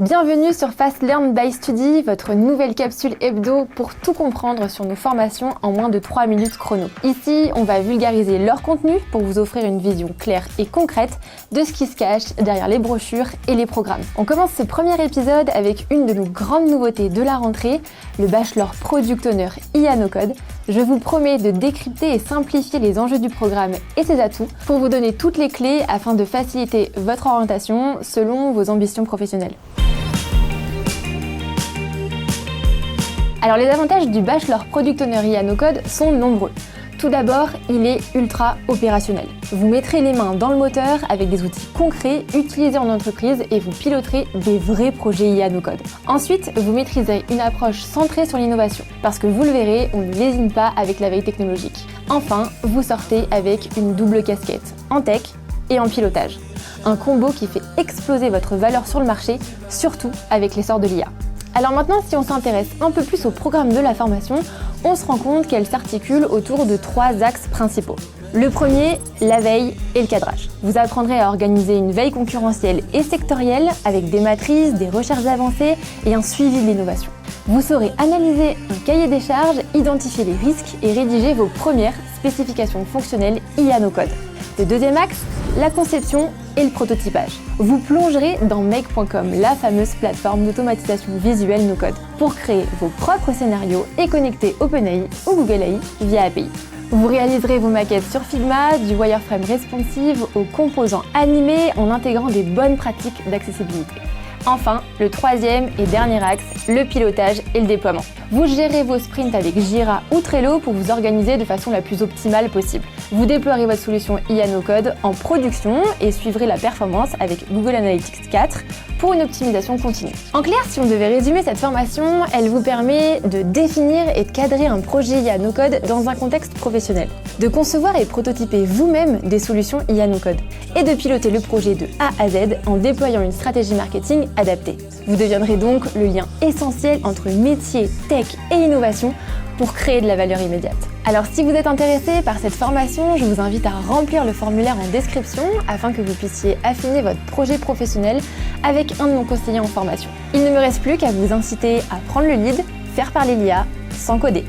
Bienvenue sur Fast Learn by Study, votre nouvelle capsule hebdo pour tout comprendre sur nos formations en moins de 3 minutes chrono. Ici, on va vulgariser leur contenu pour vous offrir une vision claire et concrète de ce qui se cache derrière les brochures et les programmes. On commence ce premier épisode avec une de nos grandes nouveautés de la rentrée, le Bachelor Product Owner IA No Code. Je vous promets de décrypter et simplifier les enjeux du programme et ses atouts pour vous donner toutes les clés afin de faciliter votre orientation selon vos ambitions professionnelles. Alors les avantages du Bachelor Product Owner IA No Code sont nombreux. Tout d'abord, il est ultra opérationnel. Vous mettrez les mains dans le moteur avec des outils concrets utilisés en entreprise et vous piloterez des vrais projets IA No Code. Ensuite, vous maîtriserez une approche centrée sur l'innovation parce que vous le verrez, on ne lésine pas avec la veille technologique. Enfin, vous sortez avec une double casquette, en tech et en pilotage. Un combo qui fait exploser votre valeur sur le marché, surtout avec l'essor de l'IA. Alors maintenant, si on s'intéresse un peu plus au programme de la formation, on se rend compte qu'elle s'articule autour de 3 axes principaux. Le premier, la veille et le cadrage. Vous apprendrez à organiser une veille concurrentielle et sectorielle avec des matrices, des recherches avancées et un suivi de l'innovation. Vous saurez analyser un cahier des charges, identifier les risques et rédiger vos premières spécifications fonctionnelles IA No Code. Le deuxième axe, la conception et le prototypage. Vous plongerez dans Make.com, la fameuse plateforme d'automatisation visuelle No Code, pour créer vos propres scénarios et connecter OpenAI ou Google AI via API. Vous réaliserez vos maquettes sur Figma, du wireframe responsive aux composants animés en intégrant des bonnes pratiques d'accessibilité. Enfin, le troisième et dernier axe, le pilotage et le déploiement. Vous gérez vos sprints avec Jira ou Trello pour vous organiser de façon la plus optimale possible. Vous déploierez votre solution IA No Code en production et suivrez la performance avec Google Analytics 4 pour une optimisation continue. En clair, si on devait résumer cette formation, elle vous permet de définir et de cadrer un projet IA No Code dans un contexte professionnel, de concevoir et prototyper vous-même des solutions IA No Code et de piloter le projet de A à Z en déployant une stratégie marketing adaptée. Vous deviendrez donc le lien essentiel entre métier, tech et innovation pour créer de la valeur immédiate. Alors si vous êtes intéressé par cette formation, je vous invite à remplir le formulaire en description afin que vous puissiez affiner votre projet professionnel avec un de nos conseillers en formation. Il ne me reste plus qu'à vous inciter à prendre le lead, faire parler l'IA sans coder.